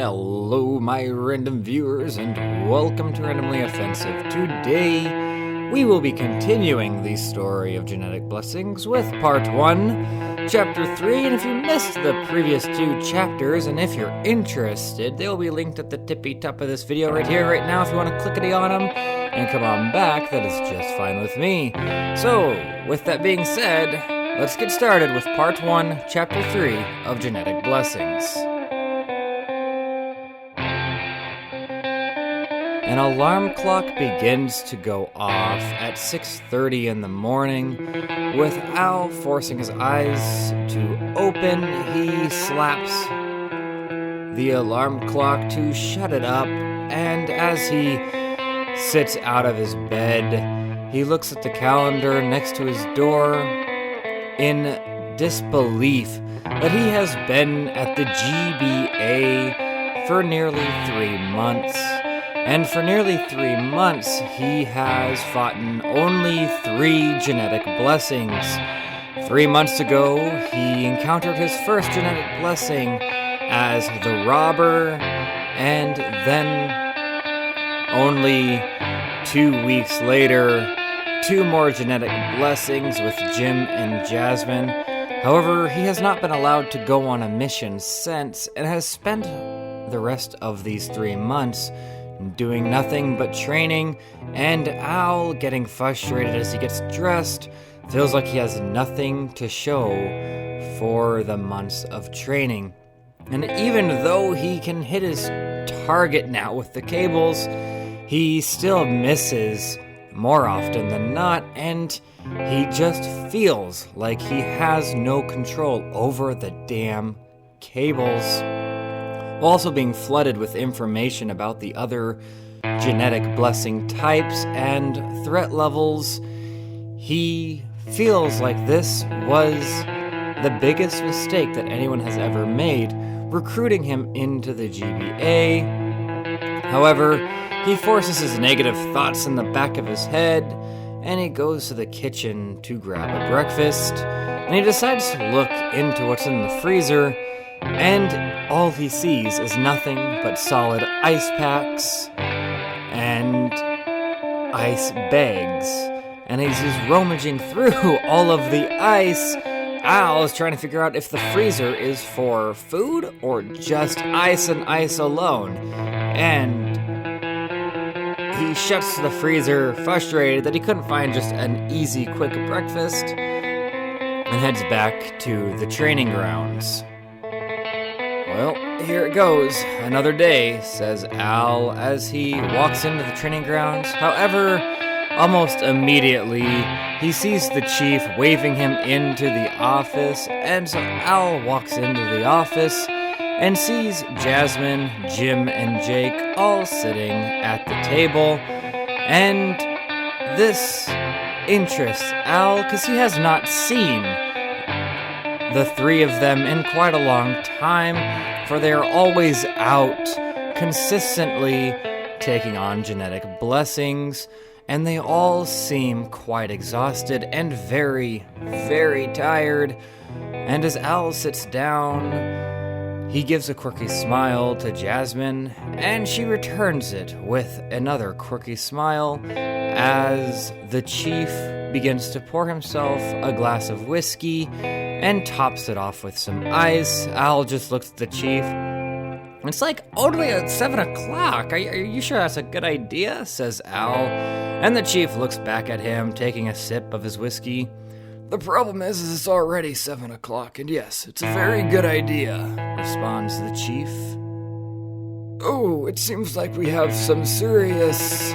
Hello, my random viewers, and welcome to Randomly Offensive. Today, we will be continuing the story of genetic blessings with Part 1, Chapter 3, and if you missed the previous 2 chapters, and if you're interested, they'll be linked at the tippy top of this video right here, right now, if you want to clickety on them, and come on back, that is just fine with me. So, with that being said, let's get started with Part 1, Chapter 3 of Genetic Blessings. An alarm clock begins to go off at 6:30 in the morning. With Al forcing his eyes to open, he slaps the alarm clock to shut it up, and as he sits out of his bed, he looks at the calendar next to his door in disbelief that he has been at the GBA for nearly 3 months. And for nearly 3 months, he has fought only 3 genetic blessings. 3 months ago, he encountered his first genetic blessing as the robber, and then only 2 weeks later, 2 more genetic blessings with Jim and Jasmine. However, he has not been allowed to go on a mission since, and has spent the rest of these 3 months doing nothing but training, and Al, getting frustrated as he gets dressed, feels like he has nothing to show for the months of training. And even though he can hit his target now with the cables, he still misses more often than not, and he just feels like he has no control over the damn cables. While also being flooded with information about the other genetic blessing types and threat levels, he feels like this was the biggest mistake that anyone has ever made, recruiting him into the GBA. However, he forces his negative thoughts in the back of his head, and he goes to the kitchen to grab a breakfast, and he decides to look into what's in the freezer, and all he sees is nothing but solid ice packs and ice bags. And as he's rummaging through all of the ice, Al is trying to figure out if the freezer is for food or just ice and ice alone. And he shuts the freezer, frustrated that he couldn't find just an easy, quick breakfast, and heads back to the training grounds. Well, here it goes. Another day, says Al as he walks into the training grounds. However, almost immediately, he sees the chief waving him into the office, and so Al walks into the office and sees Jasmine, Jim, and Jake all sitting at the table. And this interests Al because he has not seen the 3 of them in quite a long time, for they are always out consistently taking on genetic blessings, and they all seem quite exhausted and very, very tired. And as Al sits down, he gives a quirky smile to Jasmine, and she returns it with another quirky smile as the chief begins to pour himself a glass of whiskey and tops it off with some ice. Al just looks at the chief. It's like only at 7 o'clock. Are you sure that's a good idea? Says Al. And the chief looks back at him, taking a sip of his whiskey. The problem is it's already 7 o'clock, and yes, it's a very good idea, responds the chief. Oh, it seems like we have some serious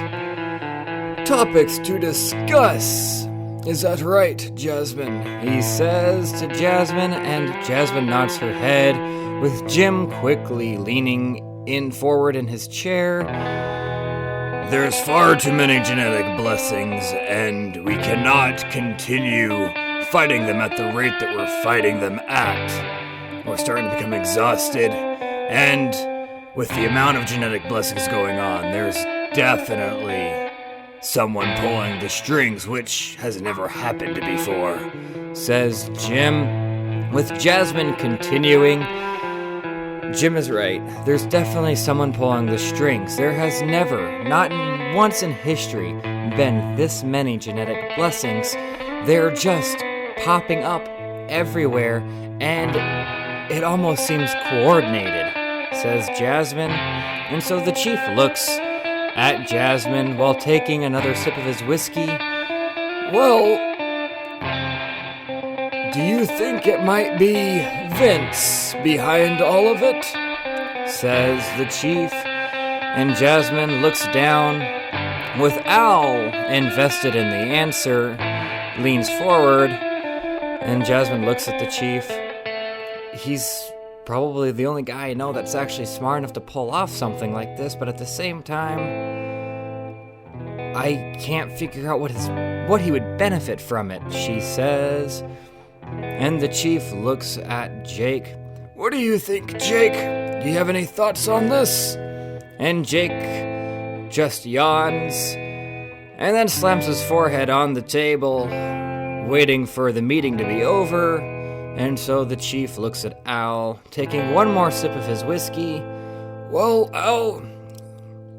topics to discuss. Is that right, Jasmine? He says to Jasmine, and Jasmine nods her head, with Jim quickly leaning in forward in his chair. There's far too many genetic blessings, and we cannot continue fighting them at the rate that we're fighting them at. We're starting to become exhausted, and with the amount of genetic blessings going on, there's definitely someone pulling the strings, which has never happened before, says Jim, with Jasmine continuing. Jim is right. There's definitely someone pulling the strings. There has never, not once in history, been this many genetic blessings. They're just popping up everywhere, and it almost seems coordinated, says Jasmine. And so the chief looks at Jasmine while taking another sip of his whiskey. Well, do you think it might be Vince behind all of it? Says the chief. And Jasmine looks down. With Al invested in the answer, leans forward, and Jasmine looks at the chief. He's probably the only guy I know that's actually smart enough to pull off something like this, but at the same time, I can't figure out what he would benefit from it, she says. And the chief looks at Jake. What do you think, Jake? Do you have any thoughts on this? And Jake just yawns and then slams his forehead on the table, waiting for the meeting to be over. And so the chief looks at Al, taking one more sip of his whiskey. Well, Al,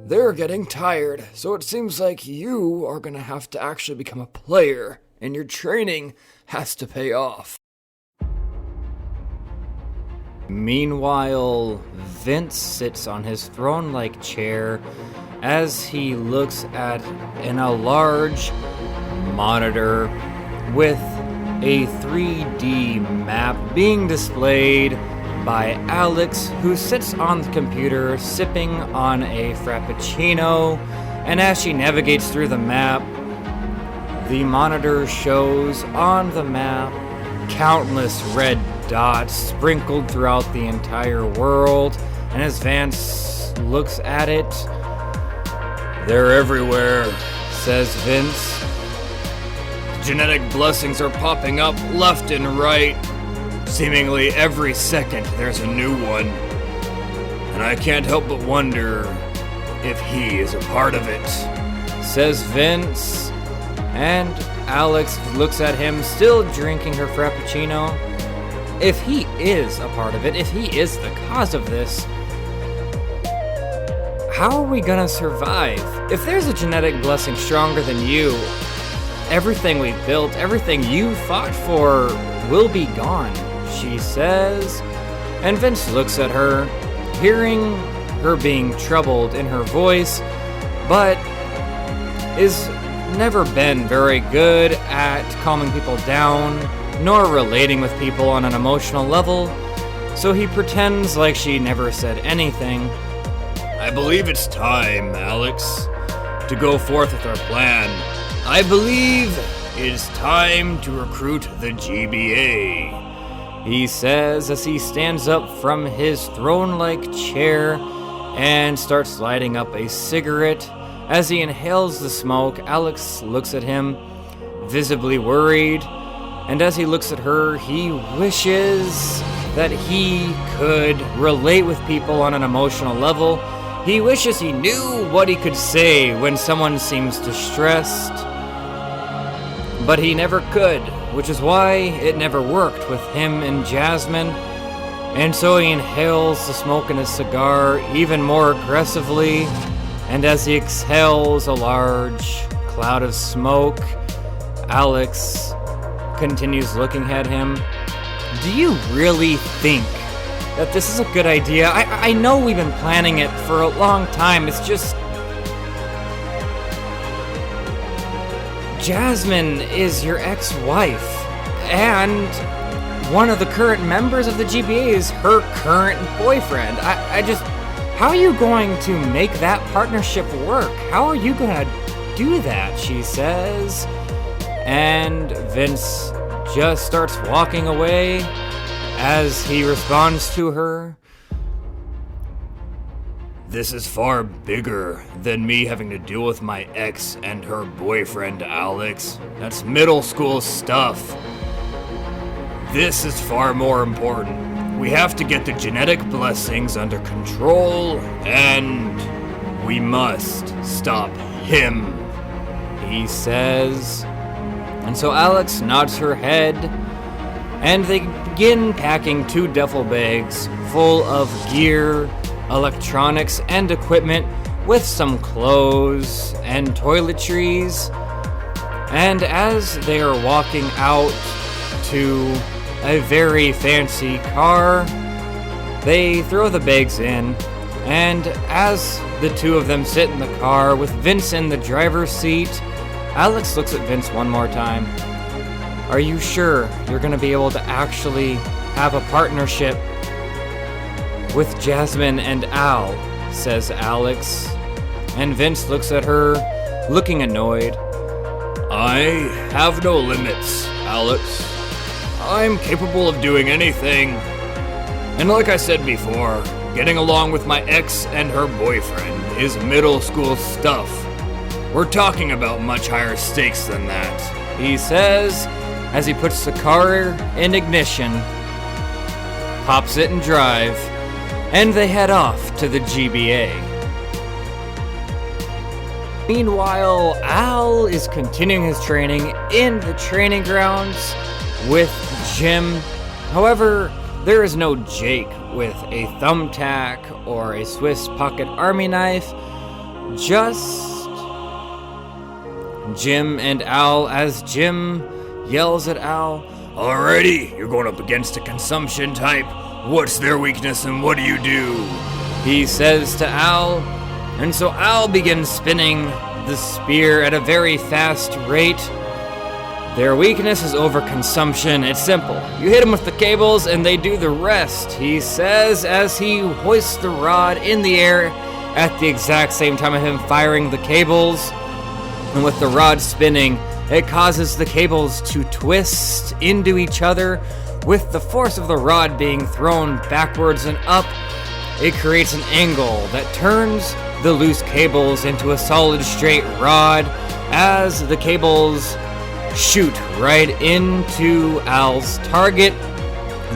they're getting tired, so it seems like you are going to have to actually become a player, and your training has to pay off. Meanwhile, Vince sits on his throne-like chair as he looks at a large monitor with a 3D map being displayed by Alex, who sits on the computer sipping on a Frappuccino. And as she navigates through the map, the monitor shows on the map countless red dots sprinkled throughout the entire world. And as Vance looks at it, they're everywhere, says Vince. Genetic blessings are popping up left and right. Seemingly every second there's a new one. And I can't help but wonder if he is a part of it, says Vince. And Alex looks at him, still drinking her Frappuccino. If he is a part of it, if he is the cause of this, how are we gonna survive? If there's a genetic blessing stronger than you, everything we've built, everything you fought for will be gone, she says. And Vince looks at her, hearing her being troubled in her voice, but is never been very good at calming people down, nor relating with people on an emotional level, so he pretends like she never said anything. I believe it's time, Alex, to go forth with our plan. I believe it is time to recruit the GBA, he says as he stands up from his throne-like chair and starts lighting up a cigarette. As he inhales the smoke, Alex looks at him, visibly worried, and as he looks at her, he wishes that he could relate with people on an emotional level. He wishes he knew what he could say when someone seems distressed, but he never could, which is why it never worked with him and Jasmine. And so he inhales the smoke in his cigar even more aggressively, and as he exhales a large cloud of smoke, Alex continues looking at him. Do you really think that this is a good idea? I know we've been planning it for a long time. It's just Jasmine is your ex-wife, and one of the current members of the GBA is her current boyfriend. I just, how are you going to make that partnership work? How are you going to do that, she says. And Vince just starts walking away as he responds to her. This is far bigger than me having to deal with my ex and her boyfriend, Alex. That's middle school stuff. This is far more important. We have to get the genetic blessings under control, and we must stop him, he says. And so Alex nods her head, and they begin packing 2 duffel bags full of gear, electronics, and equipment with some clothes and toiletries. And as they are walking out to a very fancy car, they throw the bags in, and as the 2 of them sit in the car with Vince in the driver's seat, Alex looks at Vince one more time. "Are you sure you're going to be able to actually have a partnership with Jasmine and Al?" says Alex. And Vince looks at her, looking annoyed. "I have no limits, Alex. I'm capable of doing anything. And like I said before, getting along with my ex and her boyfriend is middle school stuff. We're talking about much higher stakes than that," he says as he puts the car in ignition, pops it in drive, and they head off to the GBA. Meanwhile, Al is continuing his training in the training grounds with Jim. However, there is no Jake with a thumbtack or a Swiss pocket army knife, just Jim and Al, as Jim yells at Al, "Alrighty, you're going up against a consumption type. What's their weakness and what do you do?" he says to Al. And so Al begins spinning the spear at a very fast rate. Their weakness is overconsumption. It's simple. You hit them with the cables and they do the rest, he says as he hoists the rod in the air at the exact same time of him firing the cables. And with the rod spinning, it causes the cables to twist into each other. With the force of the rod being thrown backwards and up, it creates an angle that turns the loose cables into a solid straight rod as the cables shoot right into Al's target.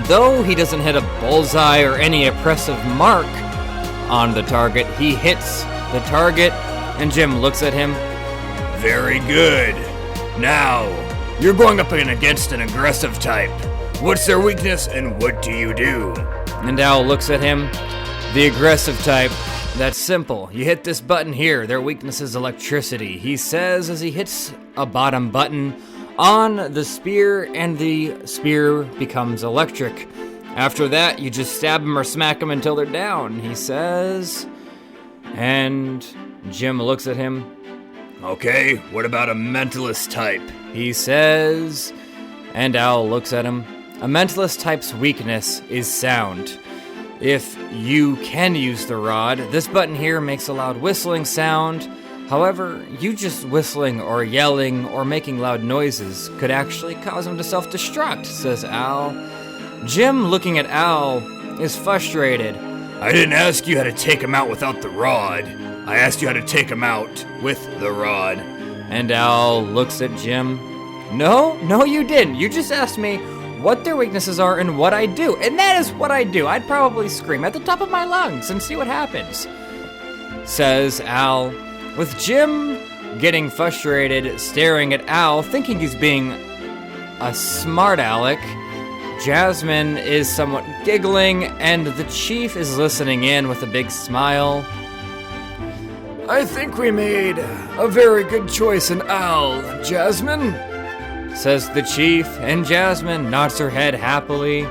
Though he doesn't hit a bullseye or any oppressive mark on the target, he hits the target, and Jim looks at him. "Very good. Now, you're going up against an aggressive type. What's their weakness and what do you do?" And Al looks at him. "The aggressive type, that's simple. You hit this button here. Their weakness is electricity," he says as he hits a bottom button on the spear, and the spear becomes electric. "After that, you just stab them or smack them until they're down," he says. And Jim looks at him. "Okay, what about a mentalist type?" he says. And Al looks at him. "A mentalist type's weakness is sound. If you can use the rod, this button here makes a loud whistling sound. However, you just whistling or yelling or making loud noises could actually cause him to self-destruct," says Al. Jim, looking at Al, is frustrated. "I didn't ask you how to take him out without the rod. I asked you how to take him out with the rod." And Al looks at Jim. No, you didn't. You just asked me what their weaknesses are and what I do. And that is what I do. I'd probably scream at the top of my lungs and see what happens," says Al. With Jim getting frustrated, staring at Al, thinking he's being a smart aleck, Jasmine is somewhat giggling, and the chief is listening in with a big smile. "I think we made a very good choice in Al, Jasmine," says the chief, and Jasmine nods her head happily.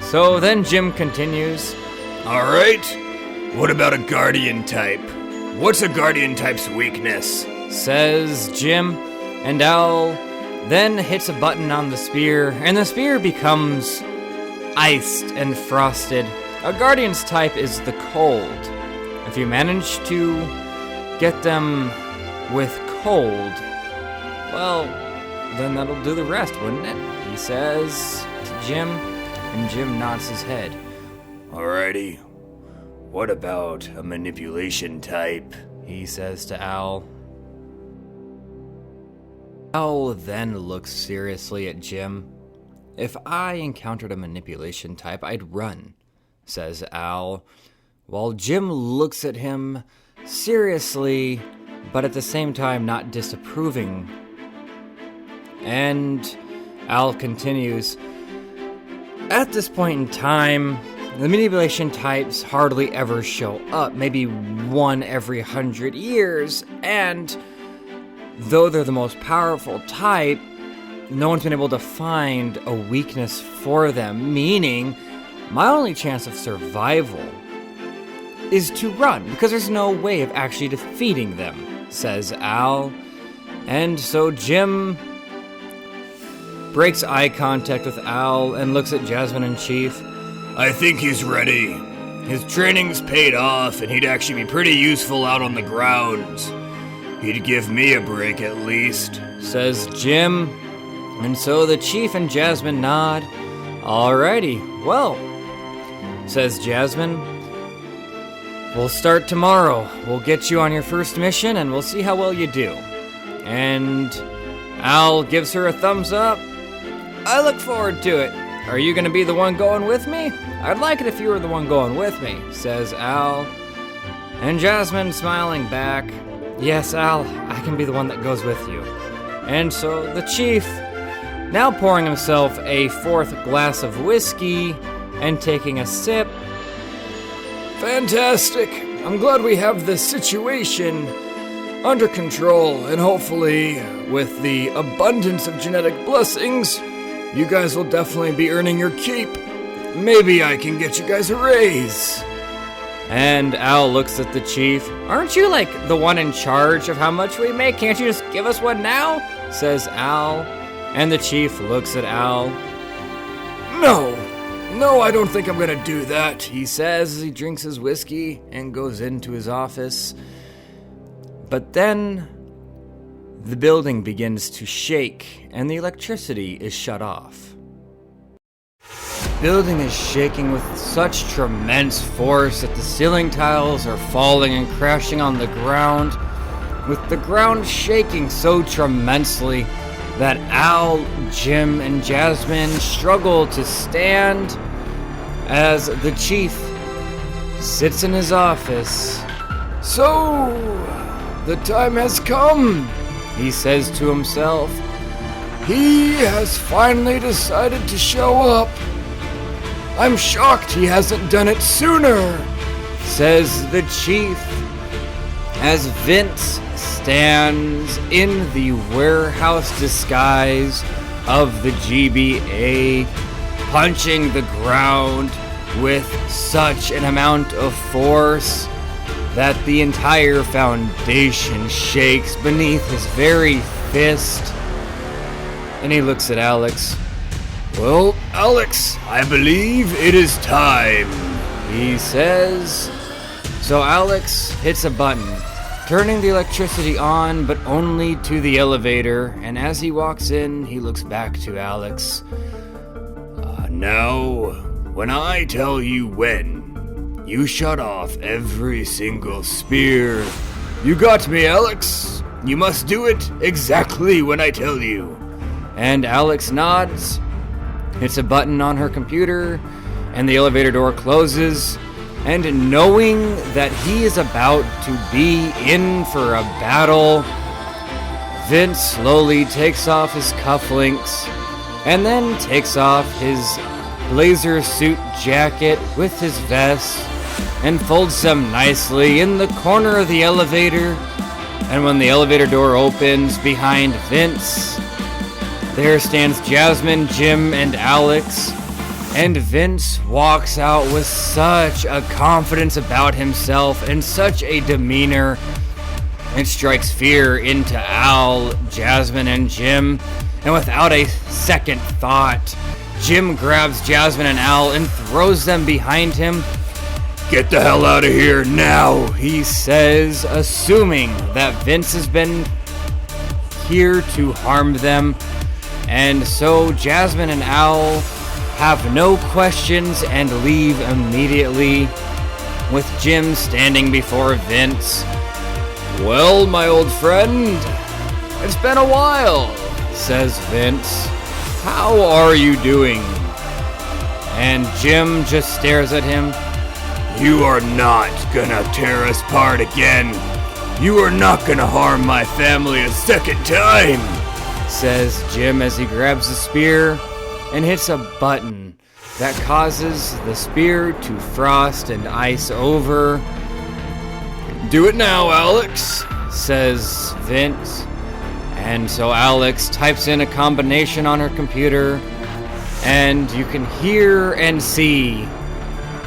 So then Jim continues. "Alright, what about a guardian type? What's a guardian type's weakness?" says Jim, and Al then hits a button on the spear, and the spear becomes iced and frosted. A guardian's type is the cold. If you manage to get them with cold, well, then that'll do the rest, wouldn't it? He says to Jim, and Jim nods his head. "Alrighty, what about a manipulation type?" he says to Al. Al then looks seriously at Jim. "If I encountered a manipulation type, I'd run," says Al, while Jim looks at him seriously, but at the same time not disapproving. And Al continues, At this point in time, the manipulation types hardly ever show up, maybe one every 100 years, and though they're the most powerful type, no one's been able to find a weakness for them, meaning my only chance of survival is to run, because there's no way of actually defeating them, says Al. And so Jim breaks eye contact with Al and looks at Jasmine and Chief. I think he's ready. His training's paid off, and he'd actually be pretty useful out on the grounds. He'd give me a break at least, says Jim. And so the Chief and Jasmine nod. Alrighty, well, says Jasmine, we'll start tomorrow. We'll get you on your first mission, and we'll see how well you do. And Al gives her a thumbs up. I look forward to it. Are you going to be the one going with me? I'd like it if you were the one going with me, says Al. And Jasmine smiling back. Yes, Al, I can be the one that goes with you. And so the Chief, now pouring himself a fourth glass of whiskey and taking a sip. Fantastic. I'm glad we have this situation under control, and hopefully, with the abundance of genetic blessings, you guys will definitely be earning your keep. Maybe I can get you guys a raise. And Al looks at the Chief. Aren't you like the one in charge of how much we make? Can't you just give us one now? Says Al. And the Chief looks at Al. No, I don't think I'm gonna do that, he says as he drinks his whiskey and goes into his office. But then the building begins to shake and the electricity is shut off. The building is shaking with such tremendous force that the ceiling tiles are falling and crashing on the ground, with the ground shaking so tremendously that Al, Jim, and Jasmine struggle to stand as the Chief sits in his office. So, the time has come, he says to himself. He has finally decided to show up. I'm shocked he hasn't done it sooner, says the Chief, as Vince stands in the warehouse disguise of the GBA, punching the ground with such an amount of force that the entire foundation shakes beneath his very fist. And he looks at Alex. Well, Alex, I believe it is time, he says. So Alex hits a button, turning the electricity on, but only to the elevator, and as he walks in, he looks back to Alex. Now, when I tell you when, you shut off every single spear. You got me, Alex. You must do it exactly when I tell you. And Alex nods, hits a button on her computer, and the elevator door closes. And knowing that he is about to be in for a battle, Vince slowly takes off his cufflinks and then takes off his blazer suit jacket with his vest and folds them nicely in the corner of the elevator. And when the elevator door opens behind Vince, there stands Jasmine, Jim, and Alex. And Vince walks out with such a confidence about himself and such a demeanor. It strikes fear into Al, Jasmine, and Jim. And without a second thought, Jim grabs Jasmine and Al and throws them behind him. Get the hell out of here now, he says, assuming that Vince has been here to harm them. And so Jasmine and Al have no questions and leave immediately, with Jim standing before Vince. Well, my old friend, it's been a while, says Vince. How are you doing? And Jim just stares at him. You are not gonna tear us apart again. You are not gonna harm my family a second time, says Jim as he grabs a spear and hits a button that causes the spear to frost and ice over. Do it now, Alex, says Vince. And so Alex types in a combination on her computer, and you can hear and see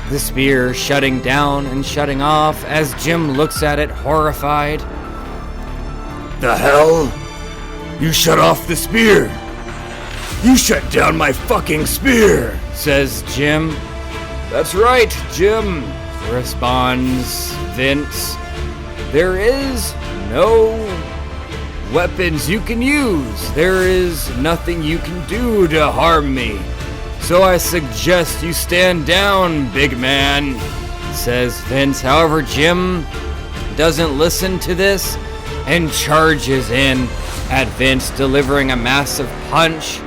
the spear shutting down and shutting off as Jim looks at it horrified. The hell? You shut off the spear! You shut down my fucking spear! Says Jim. That's right, Jim, responds Vince. There is no weapons you can use. There is nothing you can do to harm me. So I suggest you stand down, big man, says Vince. However, Jim doesn't listen to this and charges in at Vince, delivering a massive punch.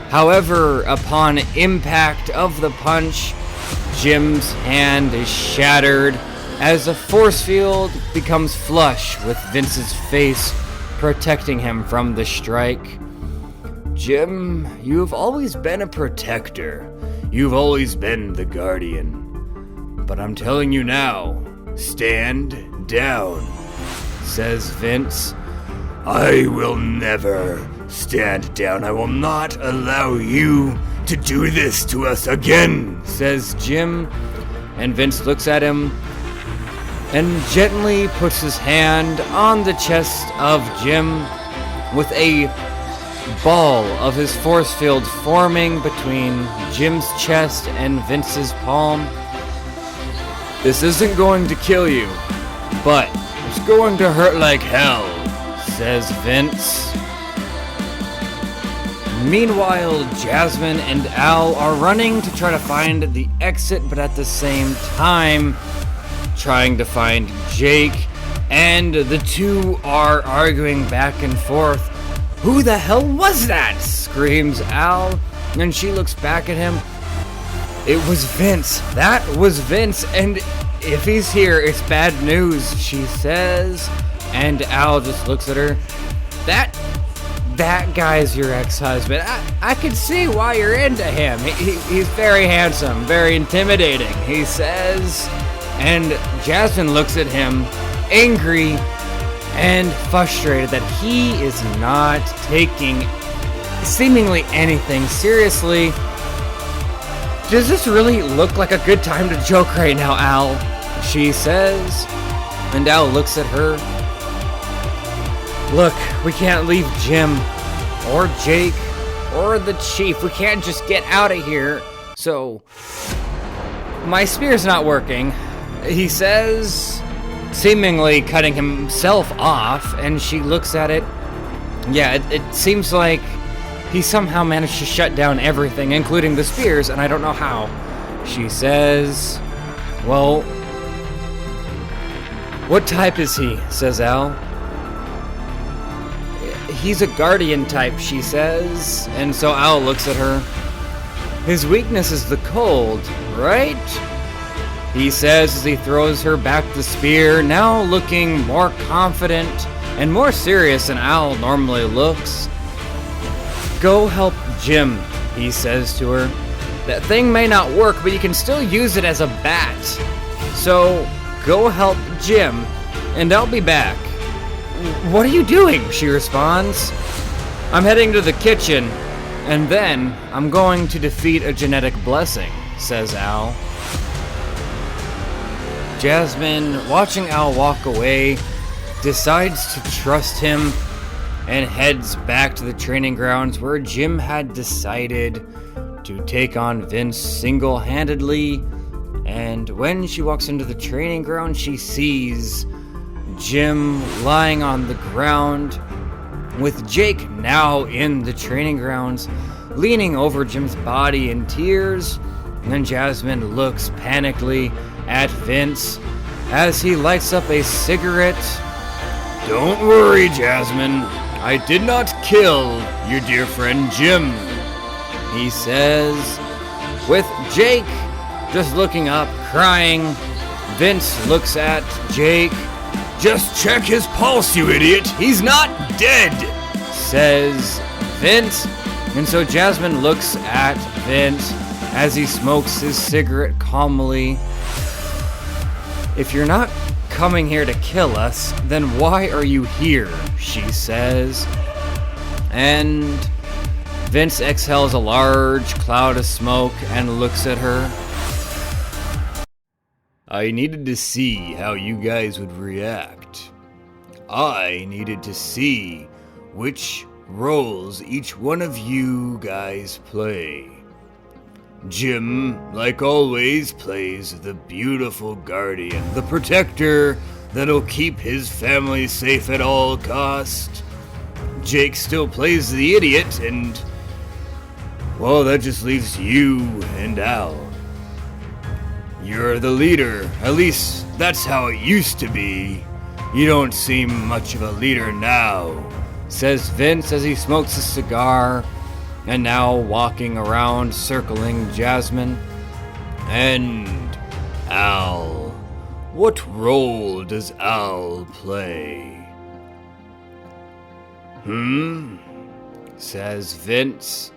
However, upon impact of the punch, Jim's hand is shattered as a force field becomes flush with Vince's face, protecting him from the strike. Jim, you've always been a protector. You've always been the guardian. But I'm telling you now, stand down, says Vince. I will never stand down. I will not allow you to do this to us again, says Jim. And Vince looks at him and gently puts his hand on the chest of Jim, with a ball of his force field forming between Jim's chest and Vince's palm. This isn't going to kill you, but it's going to hurt like hell, says Vince. Meanwhile, Jasmine and Al are running to try to find the exit, but at the same time trying to find Jake, and the two are arguing back and forth. Who the hell was that? Screams Al, and she looks back at him. It was Vince. That was Vince, and if he's here, it's bad news, she says. And Al just looks at her. That guy's your ex-husband. I could see why you're into him. He's very handsome, very intimidating, he says. And Jasmine looks at him, angry and frustrated that he is not taking seemingly anything seriously. Does this really look like a good time to joke right now, Al? She says. And Al looks at her. Look, we can't leave Jim or Jake or the chief. We can't just get out of here. So, my spear's not working, he says, seemingly cutting himself off, and she looks at it. Yeah, it seems like he somehow managed to shut down everything, including the spears, and I don't know how. She says, well, what type is he? Says Al. He's a guardian type, she says, and so Al looks at her. His weakness is the cold, right? He says as he throws her back the spear, now looking more confident and more serious than Al normally looks. Go help Jim, he says to her. That thing may not work, but you can still use it as a bat. So, go help Jim, and I'll be back. What are you doing? She responds. I'm heading to the kitchen, and then I'm going to defeat a genetic blessing, says Al. Jasmine, watching Al walk away, decides to trust him and heads back to the training grounds where Jim had decided to take on Vince single-handedly. And when she walks into the training ground, she sees Jim lying on the ground, with Jake now in the training grounds, leaning over Jim's body in tears. And then Jasmine looks panically at Vince as he lights up a cigarette. Don't worry, Jasmine. I did not kill your dear friend Jim, he says, with Jake just looking up, crying. Vince looks at Jake. Just check his pulse, you idiot. He's not dead, says Vince. And so Jasmine looks at Vince, as he smokes his cigarette calmly. "If you're not coming here to kill us, then why are you here?" she says. And Vince exhales a large cloud of smoke and looks at her. "I needed to see how you guys would react. I needed to see which roles each one of you guys play. Jim, like always, plays the beautiful guardian, the protector that'll keep his family safe at all cost. Jake still plays the idiot, and, well, that just leaves you and Al. You're the leader, at least that's how it used to be. You don't seem much of a leader now," says Vince as he smokes a cigar and now walking around circling Jasmine. "And Al, what role does Al play?" Says Vince.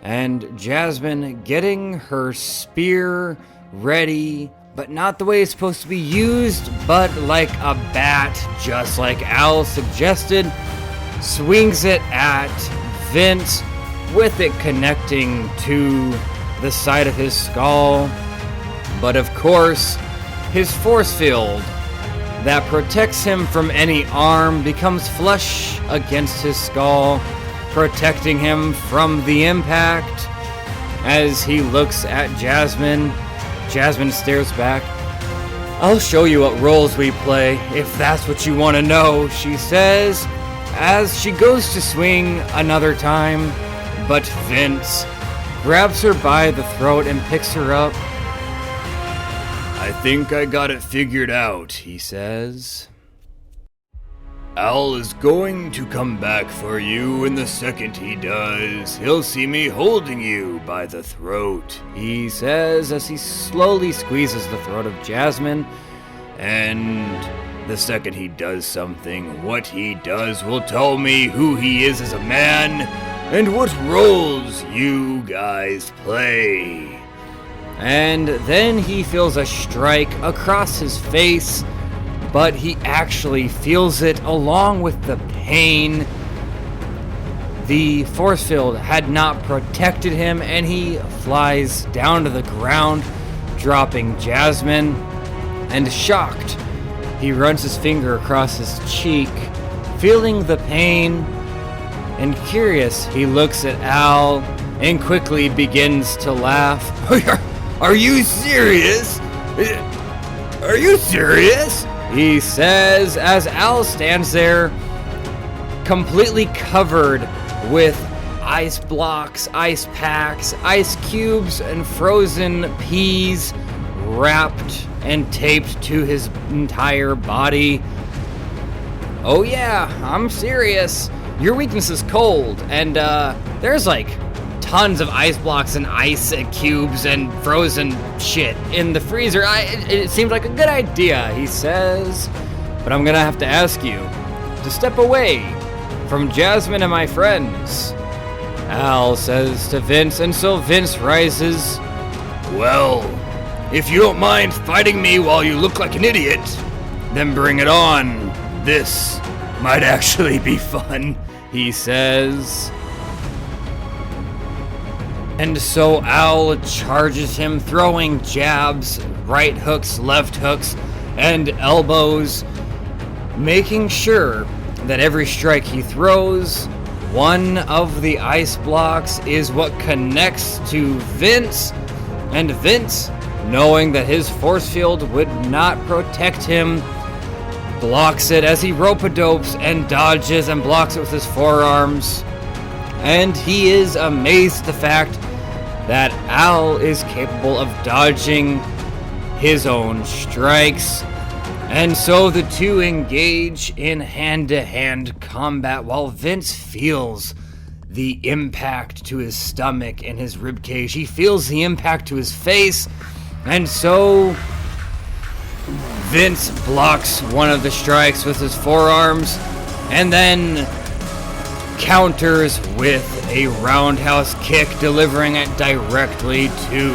And Jasmine, getting her spear ready, but not the way it's supposed to be used, but like a bat, just like Al suggested, swings it at Vince, with it connecting to the side of his skull. But of course, his force field that protects him from any arm becomes flush against his skull, protecting him from the impact. As he looks at Jasmine, Jasmine stares back. "I'll show you what roles we play, if that's what you want to know," she says, as she goes to swing another time. But Vince grabs her by the throat and picks her up. "I think I got it figured out," he says. "Al is going to come back for you, and the second he does, he'll see me holding you by the throat," he says as he slowly squeezes the throat of Jasmine. "And the second he does something, what he does will tell me who he is as a man and what roles you guys play." And then he feels a strike across his face, but he actually feels it along with the pain. The force field had not protected him, and he flies down to the ground, dropping Jasmine. And shocked, he runs his finger across his cheek, feeling the pain. And curious, he looks at Al and quickly begins to laugh. Are you serious? Are you serious? He says as Al stands there, completely covered with ice blocks, ice packs, ice cubes, and frozen peas wrapped and taped to his entire body. "Oh yeah, I'm serious. Your weakness is cold, and there's like tons of ice blocks and ice cubes and frozen shit in the freezer. It seems like a good idea," he says, "but I'm gonna have to ask you to step away from Jasmine and my friends," Al says to Vince, and so Vince rises. "Well, if you don't mind fighting me while you look like an idiot, then bring it on. This might actually be fun," he says. And so Al charges him, throwing jabs, right hooks, left hooks, and elbows, making sure that every strike he throws, one of the ice blocks is what connects to Vince. And Vince, knowing that his force field would not protect him, blocks it as he rope-a-dopes and dodges and blocks it with his forearms. And he is amazed at the fact that Al is capable of dodging his own strikes. And so the two engage in hand-to-hand combat while Vince feels the impact to his stomach and his ribcage. He feels the impact to his face, and so Vince blocks one of the strikes with his forearms, and then counters with a roundhouse kick, delivering it directly to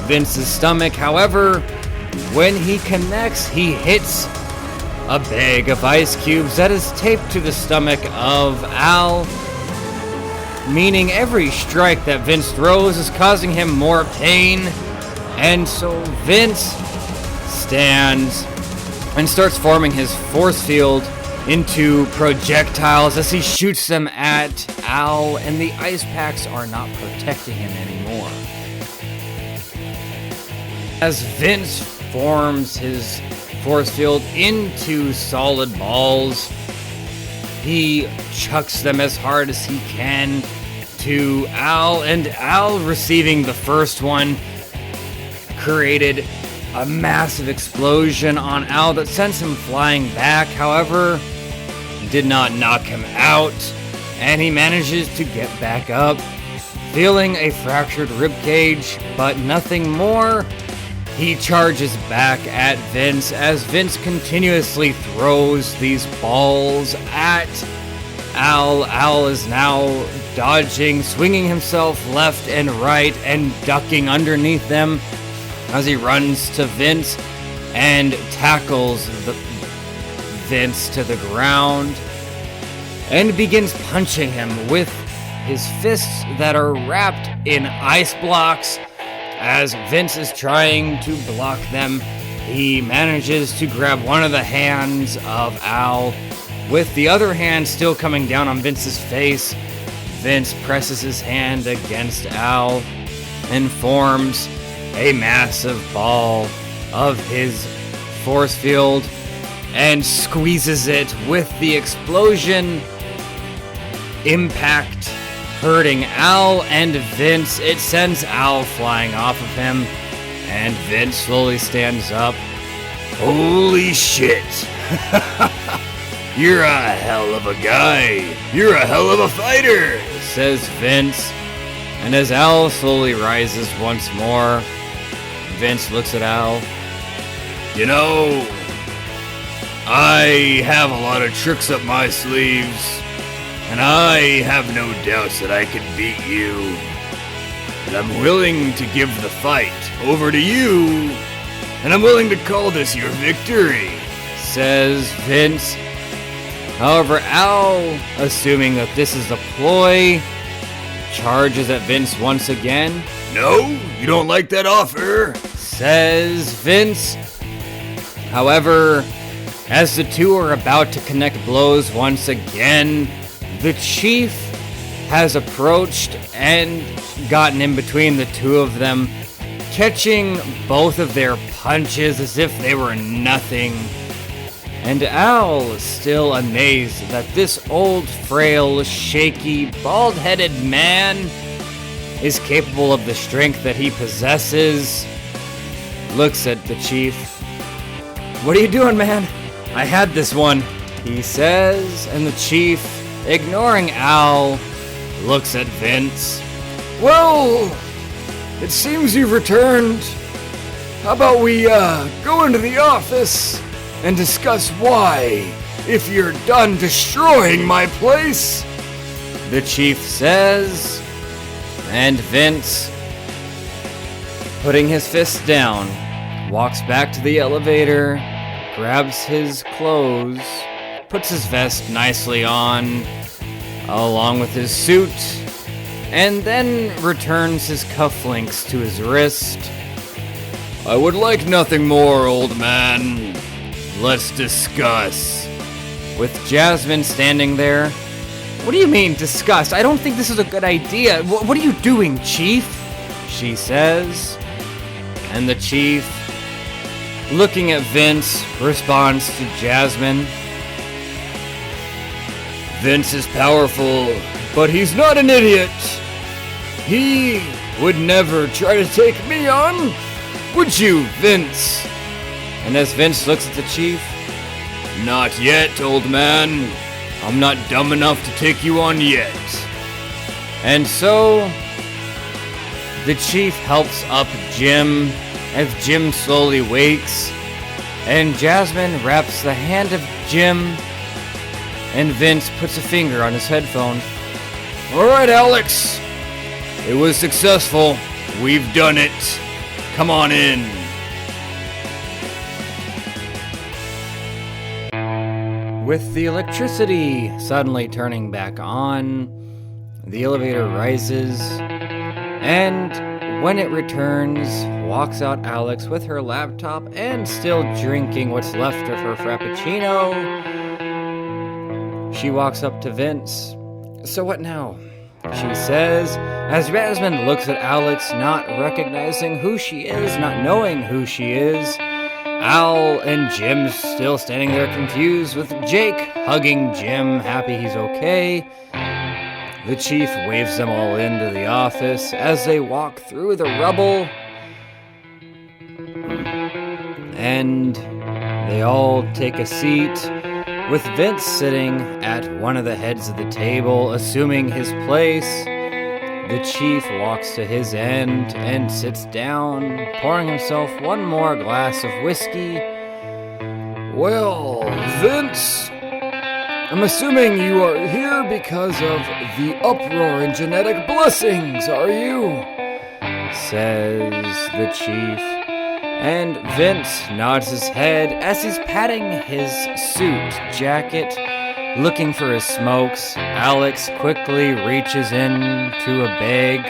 Vince's stomach. However, when he connects, he hits a bag of ice cubes that is taped to the stomach of Al, meaning every strike that Vince throws is causing him more pain. And so Vince stands and starts forming his force field into projectiles as he shoots them at Al, and the ice packs are not protecting him anymore. As Vince forms his force field into solid balls, he chucks them as hard as he can to Al, and Al, receiving the first one, created a massive explosion on Al that sends him flying back. However, did not knock him out, and he manages to get back up, feeling a fractured ribcage, but nothing more. He charges back at Vince as Vince continuously throws these balls at Al. Al is now dodging, swinging himself left and right, and ducking underneath them as he runs to Vince and tackles Vince to the ground and begins punching him with his fists that are wrapped in ice blocks. As Vince is trying to block them, he manages to grab one of the hands of Al, with the other hand still coming down on Vince's face. Vince presses his hand against Al and forms a massive ball of his force field and squeezes it with the explosion impact, hurting Al and Vince. It sends Al flying off of him, and Vince slowly stands up. Holy shit! You're a hell of a guy! You're a hell of a fighter! Says Vince, and as Al slowly rises once more, Vince looks at Al. You know, I have a lot of tricks up my sleeves, and I have no doubts that I can beat you. But I'm willing to give the fight over to you, and I'm willing to call this your victory, says Vince. However, Al, assuming that this is a ploy, charges at Vince once again. No, you don't like that offer, says Vince. However, as the two are about to connect blows once again, the Chief has approached and gotten in between the two of them, catching both of their punches as if they were nothing. And Al is still amazed that this old, frail, shaky, bald-headed man is capable of the strength that he possesses. Looks at the Chief. "What are you doing, man? I had this one," he says, and the Chief, ignoring Al, looks at Vince. "Well, it seems you've returned. How about we go into the office and discuss why, if you're done destroying my place?" the Chief says, and Vince, putting his fist down, walks back to the elevator, grabs his clothes, puts his vest nicely on, along with his suit, and then returns his cufflinks to his wrist. "I would like nothing more, old man. Let's discuss." With Jasmine standing there. "What do you mean, discuss? I don't think this is a good idea. What are you doing, Chief?" she says. And the Chief, looking at Vince, responds to Jasmine. "Vince is powerful, but he's not an idiot. He would never try to take me on. Would you, Vince?" And as Vince looks at the Chief, "Not yet, old man. I'm not dumb enough to take you on yet." And so, the Chief helps up Jim as Jim slowly wakes, and Jasmine wraps the hand of Jim And Vince puts a finger on his headphone. All right, Alex. It was successful. We've done it. Come on in. With the electricity suddenly turning back on, the elevator rises, and when it returns, walks out Alex with her laptop and still drinking what's left of her Frappuccino. She walks up to Vince. So what now? She says, as Jasmine looks at Alex, not recognizing who she is, not knowing who she is. Al and Jim still standing there confused, with Jake hugging Jim, happy he's okay. The chief waves them all into the office as they walk through the rubble. And they all take a seat, with Vince sitting at one of the heads of the table, assuming his place. The chief walks to his end and sits down, pouring himself one more glass of whiskey. Well, Vince, I'm assuming you are here because of the uproar and genetic blessings, are you? Says the chief. And Vince nods his head as he's patting his suit jacket, looking for his smokes. Alex quickly reaches into a bag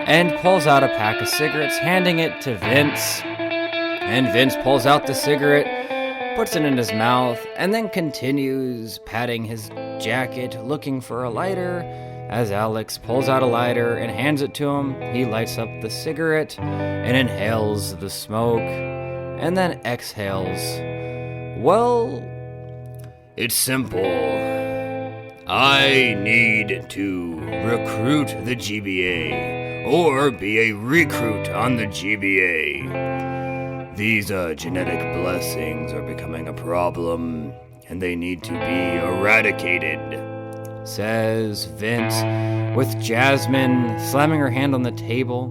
and pulls out a pack of cigarettes, handing it to Vince. And Vince pulls out the cigarette, puts it in his mouth, and then continues patting his jacket, looking for a lighter. As Alex pulls out a lighter and hands it to him, he lights up the cigarette and inhales the smoke, and then exhales. Well, it's simple. I need to recruit the GBA, or be a recruit on the GBA. These genetic blessings are becoming a problem, and they need to be eradicated. Says Vince, with Jasmine slamming her hand on the table.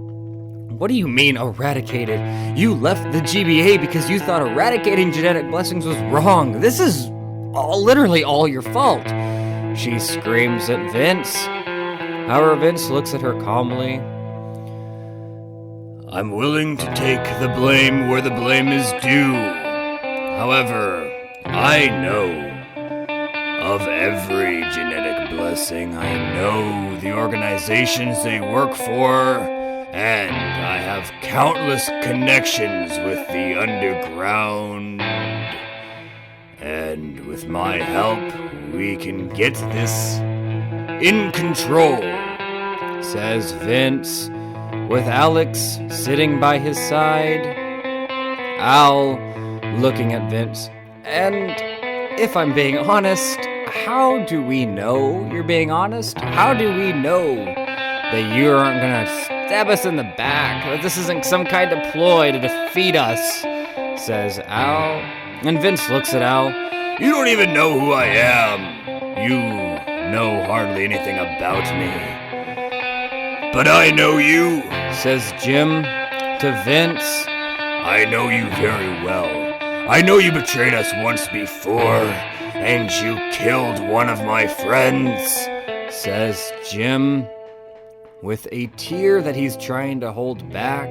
What do you mean, eradicated? You left the GBA because you thought eradicating genetic blessings was wrong. This is literally all your fault. She screams at Vince. However, Vince looks at her calmly. I'm willing to take the blame where the blame is due. However, I know of every genetic blessing. I know the organizations they work for, and I have countless connections with the underground. And with my help, we can get this in control, says Vince, with Alex sitting by his side. Al looking at Vince. And if I'm being honest, how do we know you're being honest? How do we know that you aren't gonna stab us in the back? That this isn't some kind of ploy to defeat us, says Al. And Vince looks at Al. You don't even know who I am. You know hardly anything about me. But I know you, says Jim to Vince. I know you very well. I know you betrayed us once before, and you killed one of my friends, says Jim, with a tear that he's trying to hold back.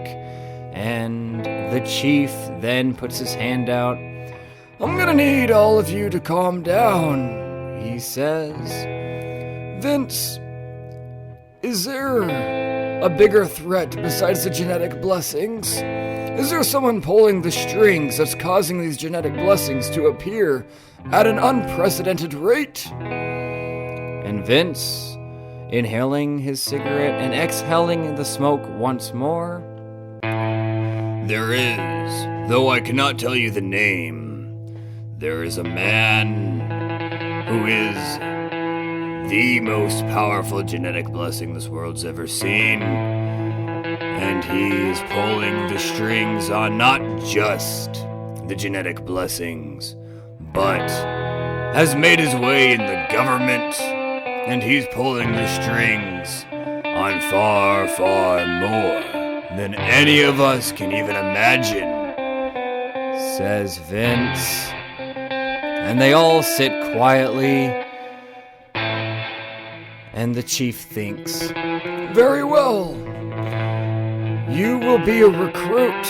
And the chief then puts his hand out. I'm gonna need all of you to calm down, he says. Vince, is there a bigger threat besides the genetic blessings? Is there someone pulling the strings that's causing these genetic blessings to appear at an unprecedented rate? And Vince, inhaling his cigarette and exhaling the smoke once more. There is, though I cannot tell you the name. There is a man who is the most powerful genetic blessing this world's ever seen. And he's pulling the strings on not just the genetic blessings, but has made his way in the government, and he's pulling the strings on far, far more than any of us can even imagine, says Vince. And they all sit quietly, and the chief thinks, Very well. You will be a recruit.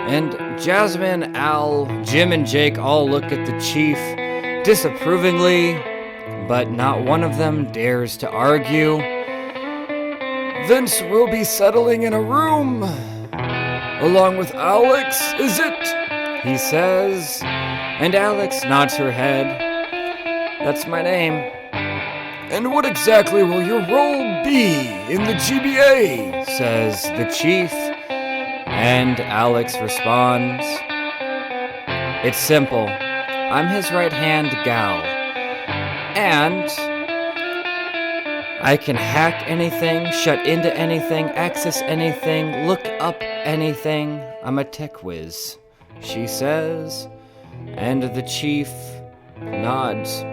and Jasmine, Al, Jim, and Jake all look at the chief disapprovingly, but not one of them dares to argue. Vince will be settling in a room, along with Alex, is it? He says, and Alex nods her head. That's my name. And what exactly will your role be in the GBA? Says the chief, and Alex responds, It's simple. I'm his right-hand gal. And I can hack anything, shut into anything, access anything, look up anything. I'm a tech whiz, she says, and the chief nods.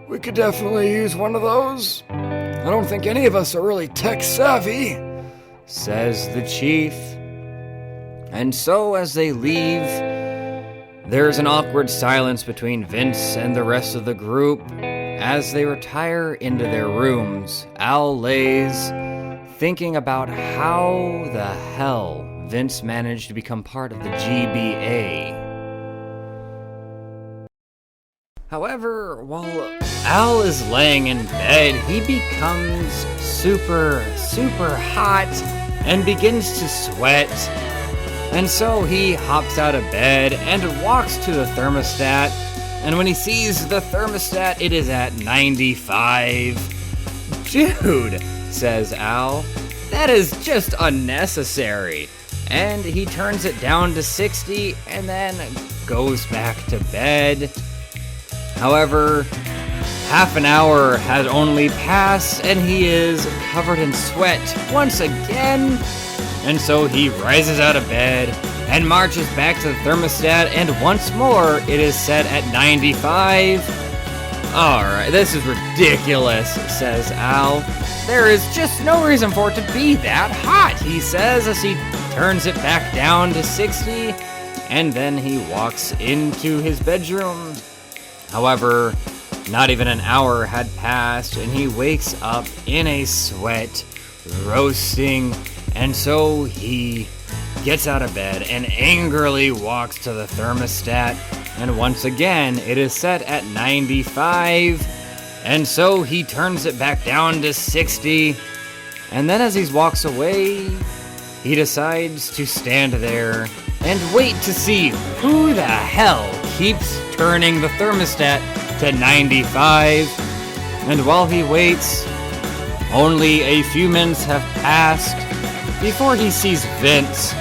We could definitely use one of those. I don't think any of us are really tech savvy, says the chief. And so as they leave, there's an awkward silence between Vince and the rest of the group. As they retire into their rooms, Al lays thinking about how the hell Vince managed to become part of the GBA. However, while Al is laying in bed, he becomes super hot and begins to sweat. And so he hops out of bed and walks to the thermostat. And when he sees the thermostat, it is at 95. Dude, says Al, that is just unnecessary. And he turns it down to 60 and then goes back to bed. However, half an hour has only passed and he is covered in sweat once again. And so he rises out of bed and marches back to the thermostat, and once more it is set at 95. Alright, this is ridiculous, says Al. There is just no reason for it to be that hot, he says as he turns it back down to 60, and then he walks into his bedroom. However, not even an hour had passed, and he wakes up in a sweat, roasting, and so he gets out of bed and angrily walks to the thermostat, and once again it is set at 95, and so he turns it back down to 60, and then as he walks away, he decides to stand there and wait to see who the hell keeps turning the thermostat to 95. And while he waits, only a few minutes have passed before he sees Vince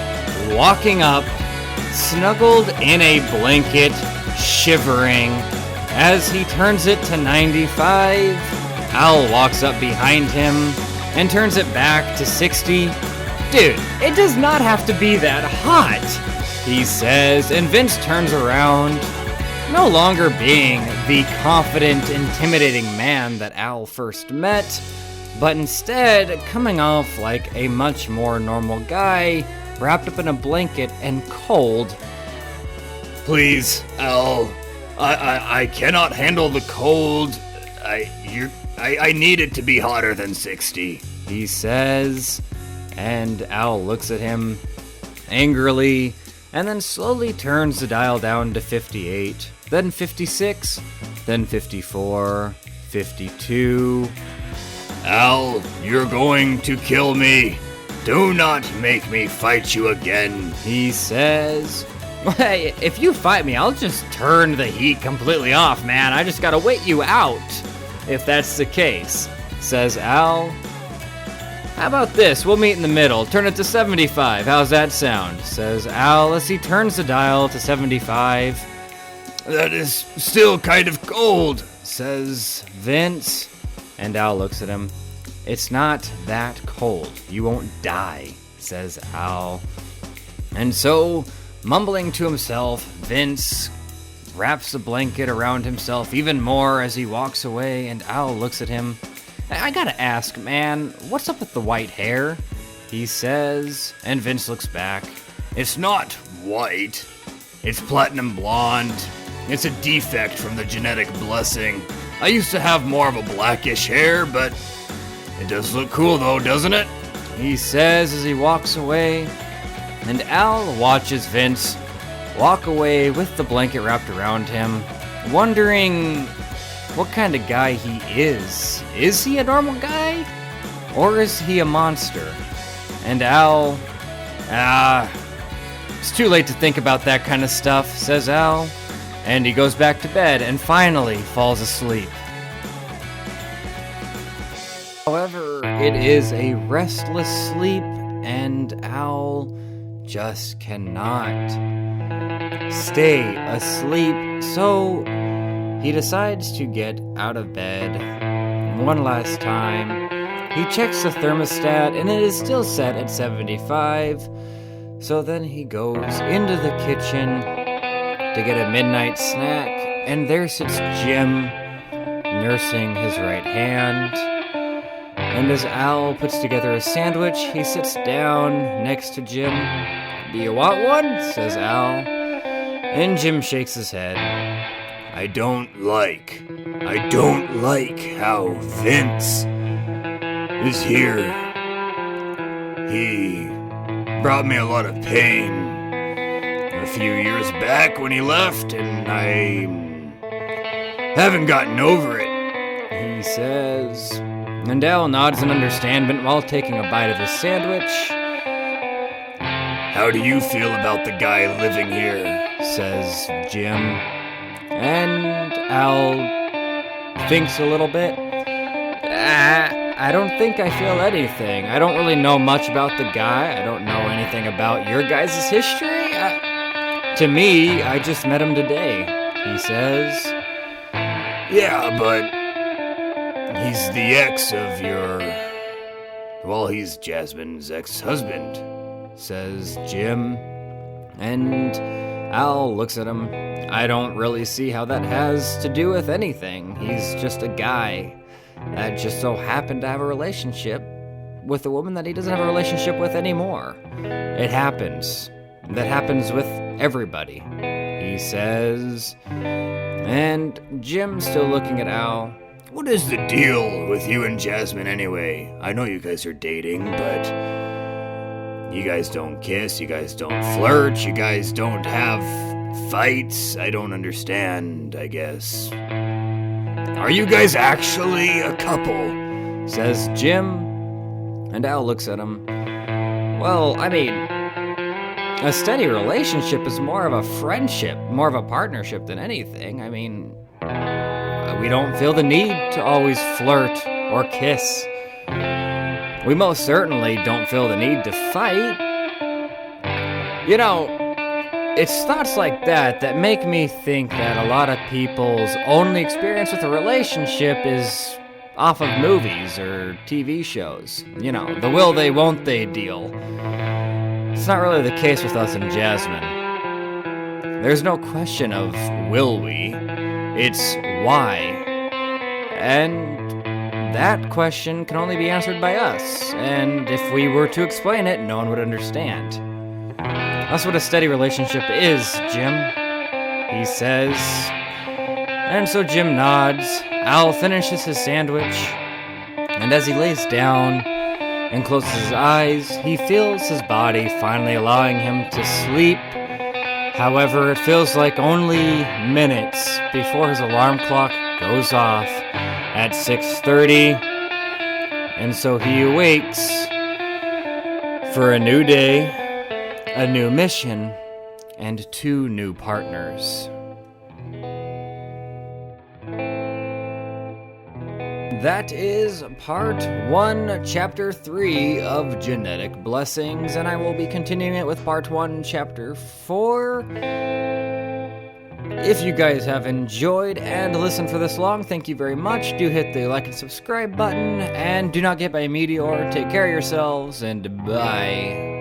walking up, snuggled in a blanket, shivering. As he turns it to 95, Al walks up behind him and turns it back to 60. Dude, it does not have to be that hot, he says, and Vince turns around, no longer being the confident, intimidating man that Al first met, but instead coming off like a much more normal guy, wrapped up in a blanket and cold. Please, Al. I cannot handle the cold. I need it to be hotter than 60, he says, and Al looks at him angrily and then slowly turns the dial down to 58, then 56, then 54, 52. Al, you're going to kill me. Do not make me fight you again, he says. Hey, if you fight me, I'll just turn the heat completely off, man. I just gotta wait you out, if that's the case, says Al. How about this? We'll meet in the middle. Turn it to 75. How's that sound? Says Al as he turns the dial to 75. That is still kind of cold, says Vince. And Al looks at him. It's not that cold. You won't die, says Al. And so, mumbling to himself, Vince wraps the blanket around himself even more as he walks away, and Al looks at him. I gotta ask, man, what's up with the white hair? He says, and Vince looks back. It's not white. It's platinum blonde. It's a defect from the genetic blessing. I used to have more of a blackish hair, but it does look cool though, doesn't it? He says as he walks away, and Al watches Vince walk away with the blanket wrapped around him, wondering what kind of guy he is. Is he a normal guy? Or is he a monster? And Al, it's too late to think about that kind of stuff, says Al, and he goes back to bed and finally falls asleep. However, it is a restless sleep, and Al just cannot stay asleep, so he decides to get out of bed one last time. He checks the thermostat, and it is still set at 75, so then he goes into the kitchen to get a midnight snack, and there sits Jim, nursing his right hand. And as Al puts together a sandwich, he sits down next to Jim. "Do you want one?" says Al. And Jim shakes his head. I don't like how Vince is here. He brought me a lot of pain a few years back when he left, and I haven't gotten over it, he says. And Al nods in understanding while taking a bite of his sandwich. How do you feel about the guy living here? Says Jim. And Al thinks a little bit. I don't think I feel anything. I don't really know much about the guy. I don't know anything about your guys' history. To me, I just met him today, he says. Yeah, but he's the ex of your... Well, he's Jasmine's ex-husband, says Jim. And Al looks at him. I don't really see how that has to do with anything. He's just a guy that just so happened to have a relationship with a woman that he doesn't have a relationship with anymore. It happens. That happens with everybody, he says. And Jim's still looking at Al. What is the deal with you and Jasmine anyway? I know you guys are dating, but you guys don't kiss, you guys don't flirt, you guys don't have fights. I don't understand, I guess. Are you guys actually a couple? Says Jim. And Al looks at him. Well, I mean, a steady relationship is more of a friendship, more of a partnership than anything. I mean, we don't feel the need to always flirt or kiss. We most certainly don't feel the need to fight. You know, it's thoughts like that that make me think that a lot of people's only experience with a relationship is off of movies or TV shows. You know, the will they, won't they deal. It's not really the case with us and Jasmine. There's no question of will we, it's why. And that question can only be answered by us, and if we were to explain it, no one would understand. That's what a steady relationship is, Jim, he says. And so Jim nods. Al finishes his sandwich, and as he lays down and closes his eyes, he feels his body finally allowing him to sleep. However, it feels like only minutes before his alarm clock goes off at 6:30, and so he awakes for a new day, a new mission, and 2 new partners. That is part 1, chapter 3 of Genetic Blessings, and I will be continuing it with part 1, chapter 4. If you guys have enjoyed and listened for this long, thank you very much. Do hit the like and subscribe button, and do not get by a meteor. Take care of yourselves, and bye.